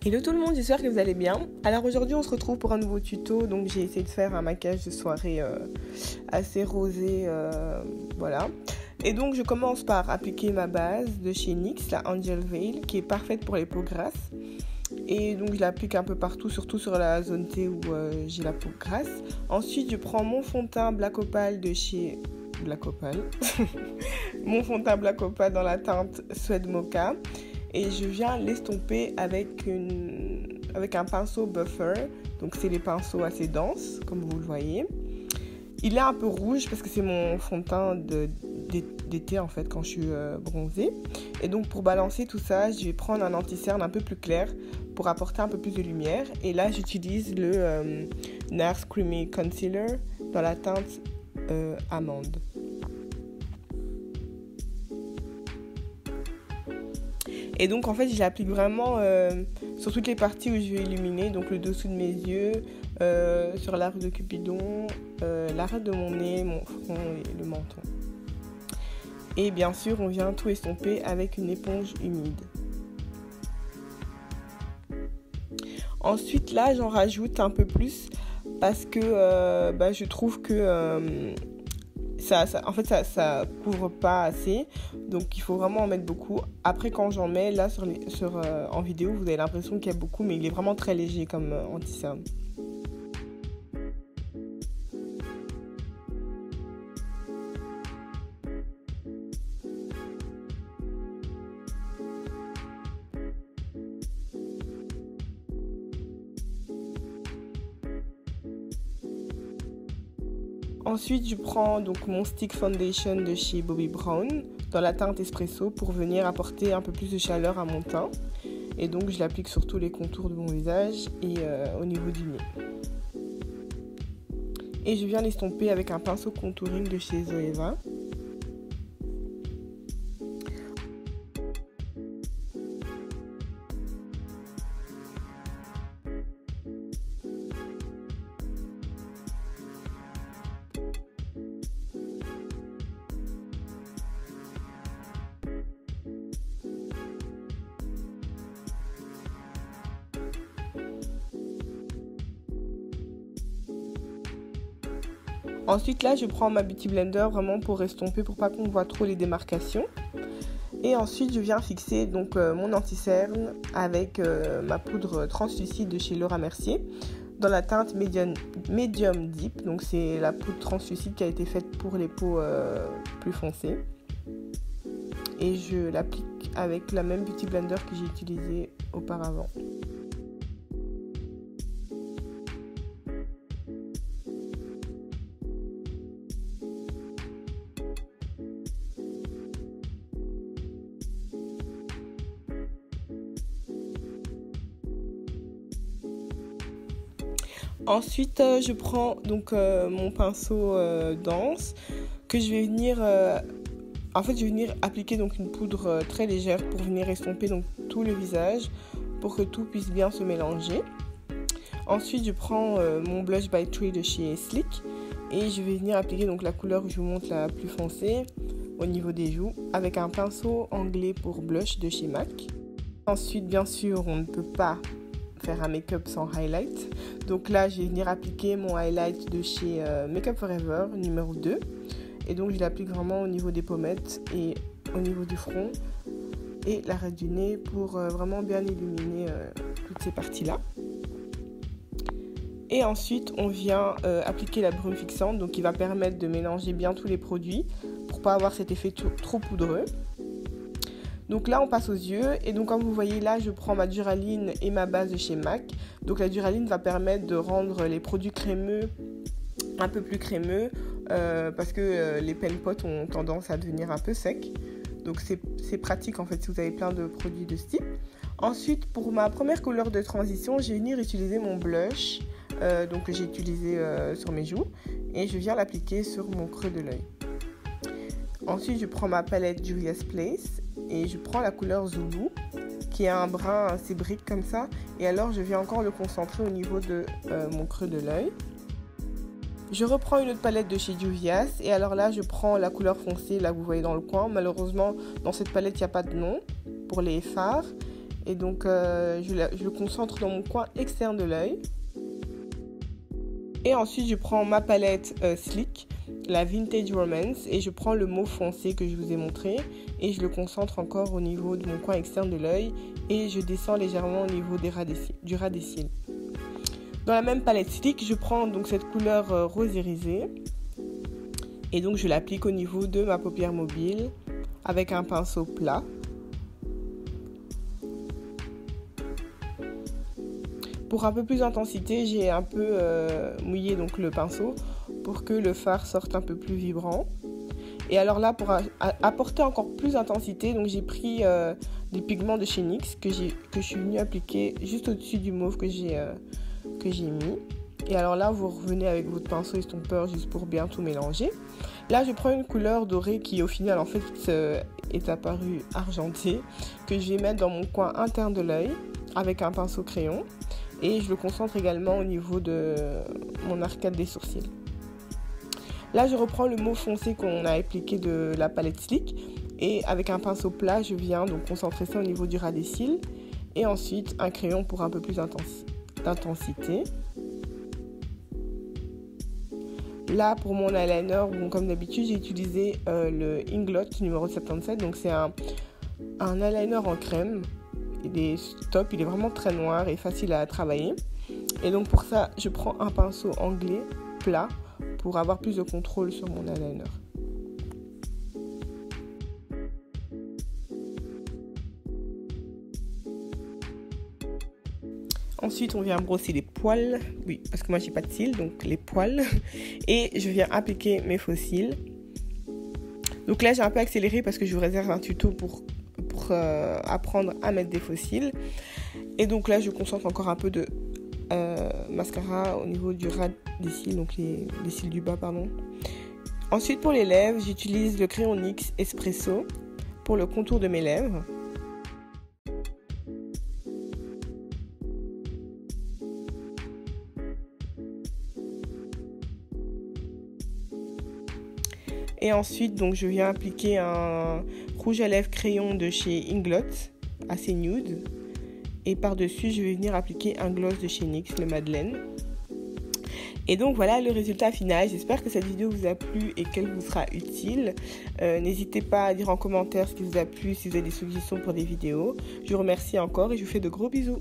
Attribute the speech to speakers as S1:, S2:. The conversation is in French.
S1: Hello tout le monde, j'espère que vous allez bien. Alors aujourd'hui on se retrouve pour un nouveau tuto. Donc j'ai essayé de faire un maquillage de soirée assez rosé, voilà. Et donc je commence par appliquer ma base de chez NYX, la Angel Veil, qui est parfaite pour les peaux grasses. Et donc je l'applique un peu partout, surtout sur la zone T où j'ai la peau grasse. Ensuite je prends mon fond de teint Black Opal de chez Black Opal. Mon fond de teint Black Opal dans la teinte Suede Mocha. Et je viens l'estomper avec un pinceau buffer. Donc c'est les pinceaux assez denses, comme vous le voyez. Il est un peu rouge parce que c'est mon fond de teint d'été en fait quand je suis bronzée. Et donc pour balancer tout ça, je vais prendre un anti-cerne un peu plus clair pour apporter un peu plus de lumière. Et là j'utilise le NARS Creamy Concealer dans la teinte amande. Et donc en fait je l'applique vraiment sur toutes les parties où je vais illuminer, donc le dessous de mes yeux, sur l'arc de Cupidon, l'arête de mon nez, mon front et le menton. Et bien sûr on vient tout estomper avec une éponge humide. Ensuite là j'en rajoute un peu plus parce que je trouve que ça couvre pas assez, donc il faut vraiment en mettre beaucoup. Après quand j'en mets là en vidéo, vous avez l'impression qu'il y a beaucoup, mais il est vraiment très léger comme anti-cerne. Ensuite, je prends donc mon stick foundation de chez Bobbi Brown dans la teinte espresso pour venir apporter un peu plus de chaleur à mon teint. Et donc, je l'applique sur tous les contours de mon visage et au niveau du nez. Et je viens l'estomper avec un pinceau contouring de chez Zoeva. Ensuite là je prends ma Beauty Blender vraiment pour estomper, pour pas qu'on voit trop les démarcations. Et ensuite je viens fixer donc mon anti-cerne avec ma poudre translucide de chez Laura Mercier dans la teinte Medium Deep. Donc c'est la poudre translucide qui a été faite pour les peaux plus foncées. Et je l'applique avec la même Beauty Blender que j'ai utilisée auparavant. Ensuite, je prends donc mon pinceau dense que je vais venir, je vais venir appliquer donc une poudre très légère pour venir estomper donc tout le visage pour que tout puisse bien se mélanger. Ensuite, je prends mon blush by Tree de chez Slick et je vais venir appliquer donc la couleur que je vous montre la plus foncée au niveau des joues avec un pinceau anglais pour blush de chez MAC. Ensuite, bien sûr, on ne peut pas faire un make-up sans highlight. Donc là, je vais venir appliquer mon highlight de chez Make Up For Ever numéro 2. Et donc, je l'applique vraiment au niveau des pommettes et au niveau du front et l'arête du nez pour vraiment bien illuminer toutes ces parties-là. Et ensuite, on vient appliquer la brume fixante, donc qui va permettre de mélanger bien tous les produits pour pas avoir cet effet trop poudreux. Donc là on passe aux yeux et donc comme vous voyez là je prends ma duraline et ma base de chez MAC. Donc la duraline va permettre de rendre les produits crémeux un peu plus crémeux parce que les pen pots ont tendance à devenir un peu secs. Donc c'est pratique en fait si vous avez plein de produits de ce type. Ensuite pour ma première couleur de transition je vais venir utiliser mon blush donc que j'ai utilisé sur mes joues et je viens l'appliquer sur mon creux de l'œil. Ensuite je prends ma palette Juvia's Place et je prends la couleur Zulu qui est un brun assez brique comme ça et alors je viens encore le concentrer au niveau de mon creux de l'œil. Je reprends une autre palette de chez Juvia's et alors là je prends la couleur foncée là que vous voyez dans le coin. Malheureusement dans cette palette il n'y a pas de nom pour les fards Et donc je le concentre dans mon coin externe de l'œil. Et ensuite je prends ma palette Sleek, la Vintage Romance, et je prends le mauve foncé que je vous ai montré et je le concentre encore au niveau de mon coin externe de l'œil et je descends légèrement au niveau du ras des cils. Dans la même palette Sleek, je prends donc cette couleur rose irisé et donc je l'applique au niveau de ma paupière mobile avec un pinceau plat. Pour un peu plus d'intensité, j'ai un peu mouillé donc le pinceau pour que le fard sorte un peu plus vibrant. Et alors là, pour apporter encore plus d'intensité, donc j'ai pris des pigments de chez NYX que je suis venue appliquer juste au-dessus du mauve que j'ai mis. Et alors là, vous revenez avec votre pinceau estompeur juste pour bien tout mélanger. Là, je prends une couleur dorée qui au final en fait est apparue argentée, que je vais mettre dans mon coin interne de l'œil avec un pinceau crayon. Et je le concentre également au niveau de mon arcade des sourcils. Là, je reprends le mauve foncé qu'on a appliqué de la palette Sleek. Et avec un pinceau plat, je viens donc concentrer ça au niveau du ras des cils. Et ensuite, un crayon pour un peu plus d'intensité. Là, pour mon eyeliner, bon, comme d'habitude, j'ai utilisé le Inglot numéro 77. Donc, c'est un eyeliner en crème. Il est top, il est vraiment très noir et facile à travailler. Et donc pour ça, je prends un pinceau anglais plat pour avoir plus de contrôle sur mon eyeliner. Ensuite, on vient brosser les poils. Oui, parce que moi, j'ai pas de cils, donc les poils. Et je viens appliquer mes faux cils. Donc là, j'ai un peu accéléré parce que je vous réserve un tuto pour apprendre à mettre des faux cils. Et donc là, je concentre encore un peu de mascara au niveau du ras des cils, donc les cils du bas, pardon. Ensuite, pour les lèvres, j'utilise le crayon NYX Espresso pour le contour de mes lèvres. Et ensuite, donc, je viens appliquer un rouge à lèvres crayon de chez Inglot, assez nude. Et par-dessus, je vais venir appliquer un gloss de chez NYX, le Madeleine. Et donc voilà le résultat final. J'espère que cette vidéo vous a plu et qu'elle vous sera utile. N'hésitez pas à dire en commentaire ce qui vous a plu, si vous avez des suggestions pour des vidéos. Je vous remercie encore et je vous fais de gros bisous.